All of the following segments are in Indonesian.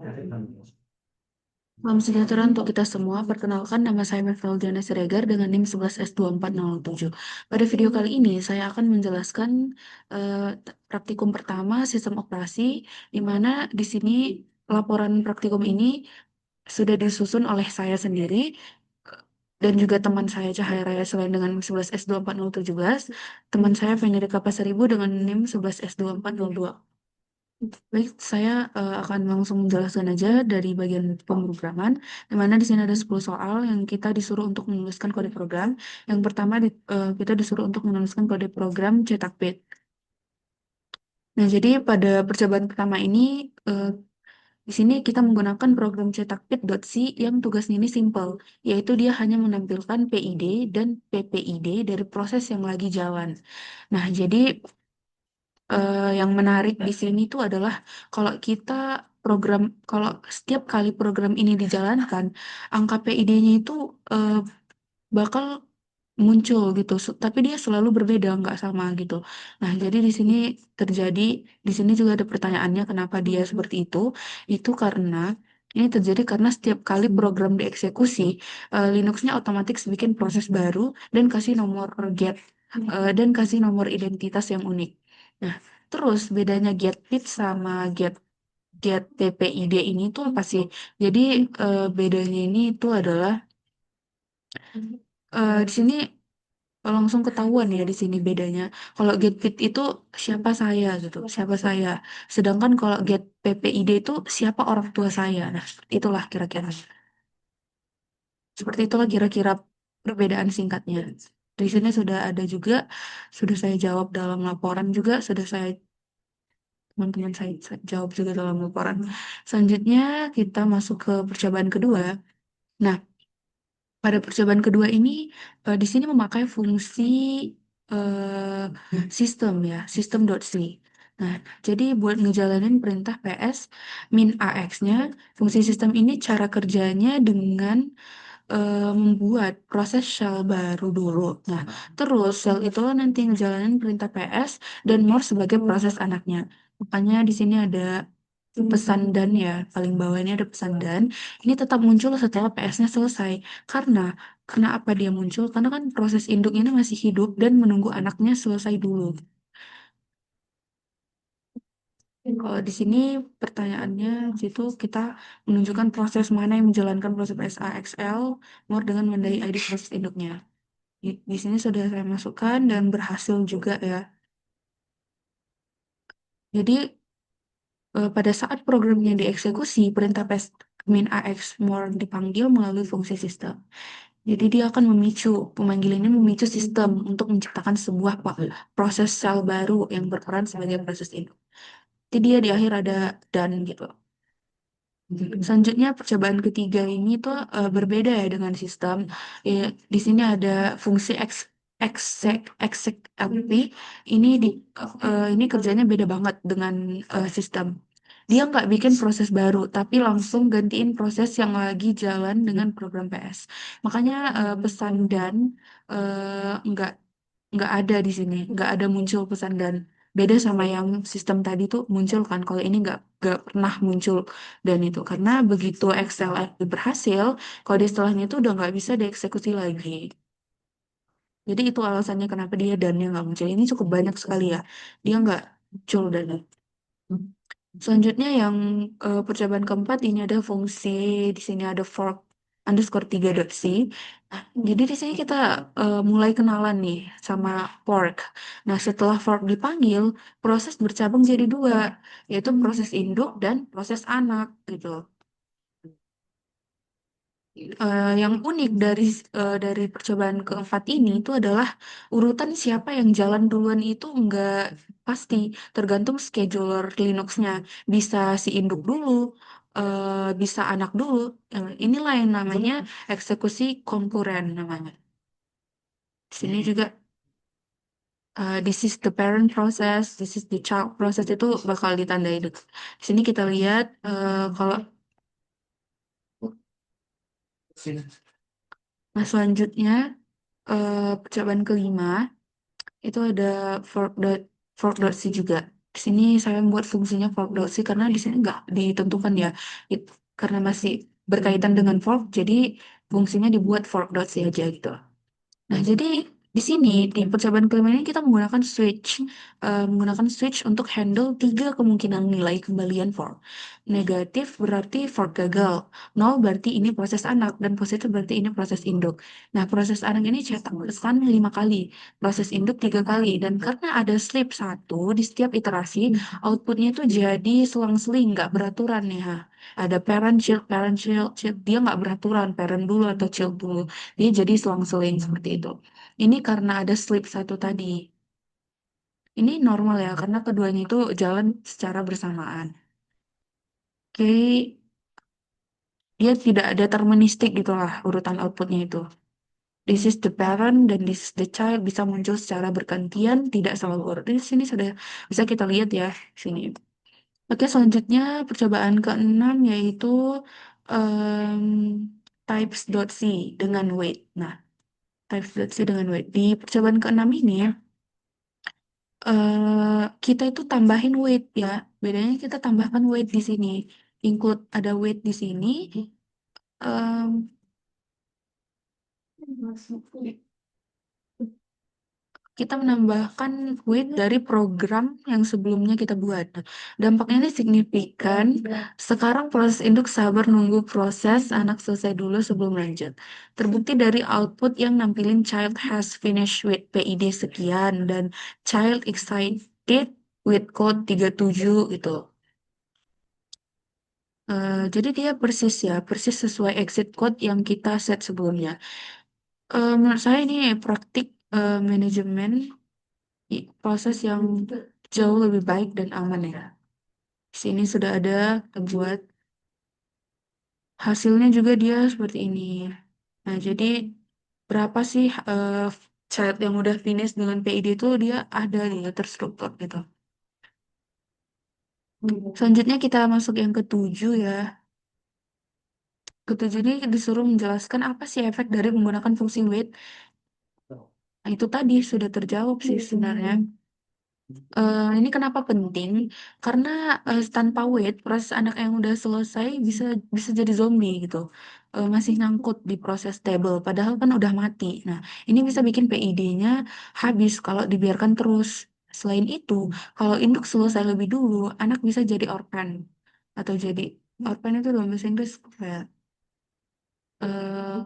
Salam sejahtera untuk kita semua. Perkenalkan, nama saya Diana Siregar dengan NIM 11S24007. Pada video kali ini, saya akan menjelaskan praktikum pertama sistem operasi, di mana di sini laporan praktikum ini sudah disusun oleh saya sendiri dan juga teman saya Cahaya Raya selain dengan NIM 11S24017, teman saya Venerika Pasaribu dengan NIM 11S2402. Baik, saya akan langsung menjelaskan aja dari bagian pemrograman, di mana di sini ada 10 soal yang kita disuruh untuk menuliskan kode program. Yang pertama, kita disuruh untuk menuliskan kode program cetak bit. Nah, jadi pada percobaan pertama ini, eh, di sini kita menggunakan program cetak bit.c yang tugasnya ini simple, yaitu dia hanya menampilkan PID dan PPID dari proses yang lagi jalan. Nah, jadi yang menarik di sini tuh adalah kalau kita kalau setiap kali program ini dijalankan, angka PID-nya itu eh, bakal muncul gitu, tapi dia selalu berbeda, nggak sama gitu. Nah, jadi di sini juga ada pertanyaannya kenapa dia seperti itu. Itu karena ini terjadi karena setiap kali program dieksekusi, Linux-nya otomatis bikin proses baru dan kasih nomor get dan kasih nomor identitas yang unik. Nah, terus bedanya getPID sama get TPID ini tuh apa sih? Jadi bedanya ini itu adalah di sini langsung ketahuan ya di sini bedanya. Kalau get fit itu siapa saya gitu, siapa saya. Sedangkan kalau get PPID itu siapa orang tua saya. Nah, itulah kira-kira. Seperti itulah kira-kira perbedaan singkatnya. Di sini sudah ada juga, sudah saya jawab dalam laporan juga, sudah saya teman-teman saya jawab juga dalam laporan. Selanjutnya kita masuk ke percobaan kedua. Nah, pada percobaan kedua ini di sini memakai fungsi eh, sistem ya, sistem.c. Nah, jadi buat ngejalanin perintah PS min AX-nya, fungsi sistem ini cara kerjanya dengan membuat proses shell baru dulu. Nah, terus shell itu nanti ngejalanin perintah PS dan more sebagai proses anaknya. Makanya di sini ada pesan dan ya, paling bawah ini ada pesan dan. Ini tetap muncul setelah PS-nya selesai. Karena kenapa dia muncul? Karena kan proses induk ini masih hidup dan menunggu anaknya selesai dulu. Kalau di sini pertanyaannya situ kita menunjukkan proses mana yang menjalankan proses SAXL more dengan menandai ID proses induknya. Di sini sudah saya masukkan dan berhasil juga ya. Jadi pada saat programnya dieksekusi, perintah pass min AX more dipanggil melalui fungsi sistem. Jadi dia akan pemanggilan ini memicu sistem untuk menciptakan sebuah proses sel baru yang berperan sebagai proses induk. Jadi dia di akhir ada dan gitu. Selanjutnya percobaan ketiga ini tuh berbeda ya dengan sistem. Di sini ada fungsi exec LP. Ini kerjanya beda banget dengan sistem. Dia nggak bikin proses baru, tapi langsung gantiin proses yang lagi jalan dengan program PS. Makanya pesan dan nggak ada di sini, nggak ada muncul pesan dan. Beda sama yang sistem tadi tuh muncul kan, kalau ini nggak pernah muncul dan itu karena begitu Excel berhasil, kode setelahnya itu udah nggak bisa dieksekusi lagi. Jadi itu alasannya kenapa dia dannya nggak muncul. Ini cukup banyak sekali ya, dia nggak muncul dan. Selanjutnya yang percobaan keempat ini ada fungsi di sini ada fork underscore 3.c. Nah, jadi di sini kita mulai kenalan nih sama fork. Nah, setelah fork dipanggil, proses bercabang jadi dua, yaitu proses induk dan proses anak gitu. Yang unik dari percobaan keempat ini itu adalah urutan siapa yang jalan duluan itu nggak pasti, tergantung scheduler Linux-nya. Bisa si induk dulu, bisa anak dulu. Inilah yang namanya eksekusi konkuren namanya. Di sini juga this is the parent process, this is the child process itu bakal ditandai. Di sini kita lihat kalau nah selanjutnya percobaan kelima itu ada fork.c juga. Di sini saya membuat fungsinya fork.c karena di sini nggak ditentukan ya. Karena masih berkaitan dengan fork, jadi fungsinya dibuat fork.c aja gitu. Nah, jadi di sini di percobaan kelima ini kita menggunakan switch untuk handle tiga kemungkinan nilai kembalian fork. Negatif berarti fork gagal, nol berarti ini proses anak, dan positif berarti ini proses induk. Nah, proses anak ini cetak pesan 5 kali, proses induk 3 kali, dan karena ada slip satu di setiap iterasi, outputnya itu jadi selang-seling, nggak beraturan ya. Ada parent child, child. Dia nggak beraturan, parent dulu atau child dulu. Dia jadi selang-seling seperti itu. Ini karena ada slip satu tadi. Ini normal ya, karena keduanya itu jalan secara bersamaan. Oke, dia tidak deterministik gitu lah urutan outputnya itu. This is the parent dan this is the child bisa muncul secara bergantian, tidak selalu urut. Di sini sudah bisa kita lihat ya, sini. Oke, selanjutnya percobaan keenam yaitu um, types.c dengan weight. Nah, types.c dengan weight. Di percobaan keenam ini kita itu tambahin weight ya. Bedanya kita tambahkan weight di sini. Include ada weight di sini. em, kita menambahkan weight dari program yang sebelumnya kita buat. Nah, dampaknya ini signifikan. Sekarang proses induk sabar nunggu proses anak selesai dulu sebelum lanjut. Terbukti dari output yang nampilin child has finished with PID sekian dan child excited with code 37 gitu. Jadi dia persis ya, persis sesuai exit code yang kita set sebelumnya. Menurut saya ini praktik manajemen proses yang jauh lebih baik dan aman ya. Di sini sudah ada buat hasilnya juga dia seperti ini. Nah, jadi berapa sih child yang udah finish dengan PID itu dia ada gitu terstruktur gitu. Selanjutnya kita masuk yang ketujuh ya. Ketujuh ini disuruh menjelaskan apa sih efek dari menggunakan fungsi wait. Nah, itu tadi sudah terjawab sih sebenarnya. Ini kenapa penting? Karena tanpa weight, proses anak yang udah selesai bisa bisa jadi zombie gitu. Masih nyangkut di proses table, padahal kan udah mati. Nah, ini bisa bikin PID-nya habis kalau dibiarkan terus. Selain itu, kalau induk selesai lebih dulu, anak bisa jadi orphan atau jadi orphan itu dalam bahasa Inggris kayak eh,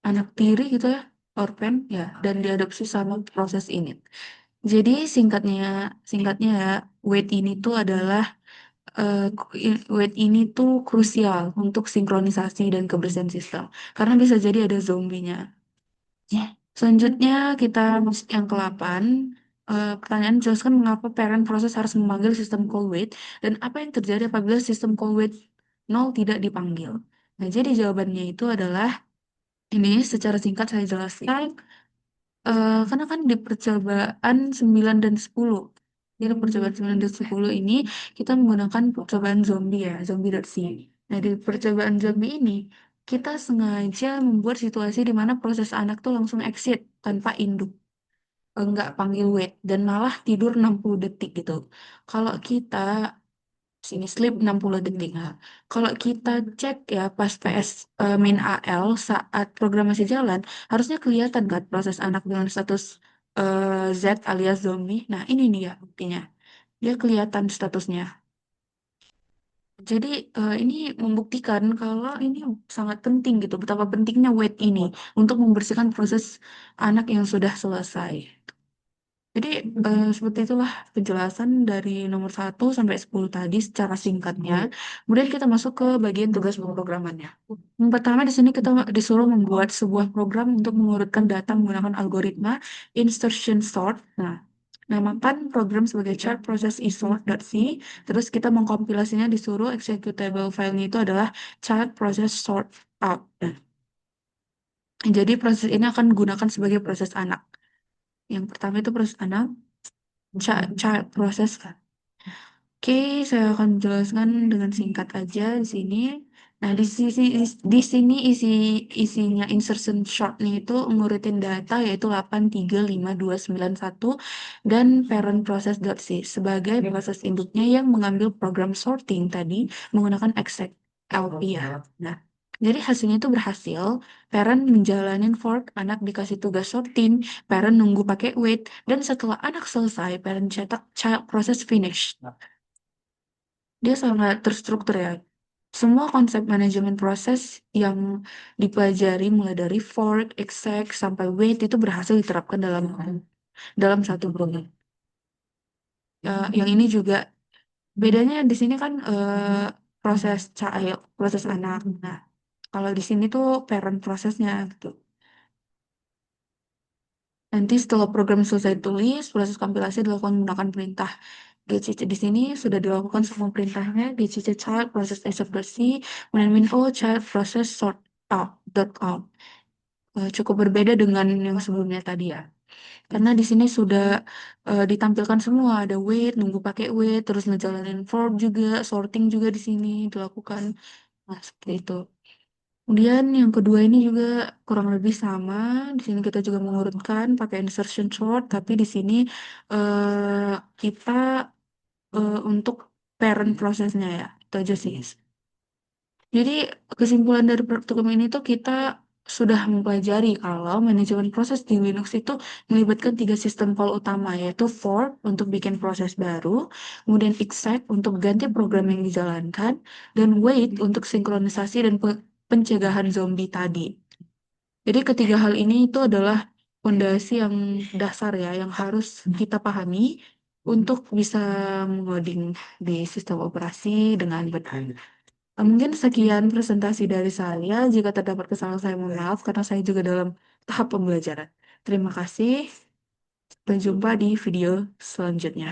anak tiri gitu ya, orphan ya, dan diadopsi sama proses ini. Jadi singkatnya ya, weight ini tuh adalah weight ini tuh krusial untuk sinkronisasi dan kebersihan sistem karena bisa jadi ada zombinya. Ya. Selanjutnya kita masuk yang ke-8. Pertanyaan jelaskan mengapa parent proses harus memanggil sistem call wait dan apa yang terjadi apabila sistem call wait 0 tidak dipanggil. Nah, jadi jawabannya itu adalah ini secara singkat saya jelaskan. Karena kan di percobaan 9 dan 10. Jadi percobaan 9 dan 10 ini kita menggunakan percobaan zombie ya, zombie.c. Nah, di percobaan zombie ini kita sengaja membuat situasi di mana proses anak tuh langsung exit tanpa induk. Nggak panggil wait dan malah tidur 60 detik gitu. Kalau kita sini sleep 60 detik. Nah, kalau kita cek ya pas PS min AL saat program masih jalan, harusnya kelihatan kan proses anak dengan status Z alias zombie. Nah, ini nih ya buktinya. Dia kelihatan statusnya. Jadi ini membuktikan kalau ini sangat penting gitu, betapa pentingnya wait ini untuk membersihkan proses anak yang sudah selesai. Jadi seperti itulah penjelasan dari nomor 1 sampai 10 tadi secara singkatnya. Kemudian kita masuk ke bagian tugas pemrogramannya. Yang pertama di sini kita disuruh membuat sebuah program untuk mengurutkan data menggunakan algoritma insertion sort. Nah, namakan program sebagai chart process isort.c. Terus kita mengkompilasinya disuruh executable filenya itu adalah chart process sort out. Nah, jadi proses ini akan digunakan sebagai proses anak. Yang pertama itu proses anak. Child proses kan. Oke, saya akan menjelaskan dengan singkat aja di sini. Nah, di sini isinya insertion short-nya itu ngurutin data yaitu 8355291 dan parent process.c sebagai proses induknya yang mengambil program sorting tadi menggunakan exec LP ya. Nah, jadi hasilnya itu berhasil, parent menjalanin fork, anak dikasih tugas sorting, parent nunggu pakai wait, dan setelah anak selesai, parent cetak child process finish. Dia sangat terstruktur ya. Semua konsep manajemen proses yang dipelajari mulai dari fork, exec, sampai wait itu berhasil diterapkan dalam satu program. Yang ini juga bedanya di sini kan proses child, proses anak. Nah, kalau di sini tuh parent prosesnya gitu. Nanti setelah program selesai tulis, proses kompilasi dilakukan menggunakan perintah GCC. Di sini sudah dilakukan semua perintahnya, GCC child process execution, kemudian min o child process sort out dot out. Cukup berbeda dengan yang sebelumnya tadi ya. Karena di sini sudah ditampilkan semua, ada wait, nunggu pakai wait, terus ngejalanin for juga, sorting juga di sini dilakukan. Nah, seperti itu. Kemudian yang kedua ini juga kurang lebih sama. Di sini kita juga mengurutkan pakai insertion sort, tapi di sini kita untuk parent prosesnya ya. Itu aja sih. Jadi kesimpulan dari praktikum ini tuh kita sudah mempelajari kalau manajemen proses di Linux itu melibatkan tiga sistem call utama, yaitu fork untuk bikin proses baru, kemudian exec untuk ganti program yang dijalankan, dan wait untuk sinkronisasi dan pencegahan zombie tadi. Jadi ketiga hal ini itu adalah fondasi yang dasar ya, yang harus kita pahami untuk bisa mengoding di sistem operasi dengan benar. Mungkin sekian presentasi dari saya. Jika terdapat kesalahan saya mohon maaf karena saya juga dalam tahap pembelajaran. Terima kasih. Sampai jumpa di video selanjutnya.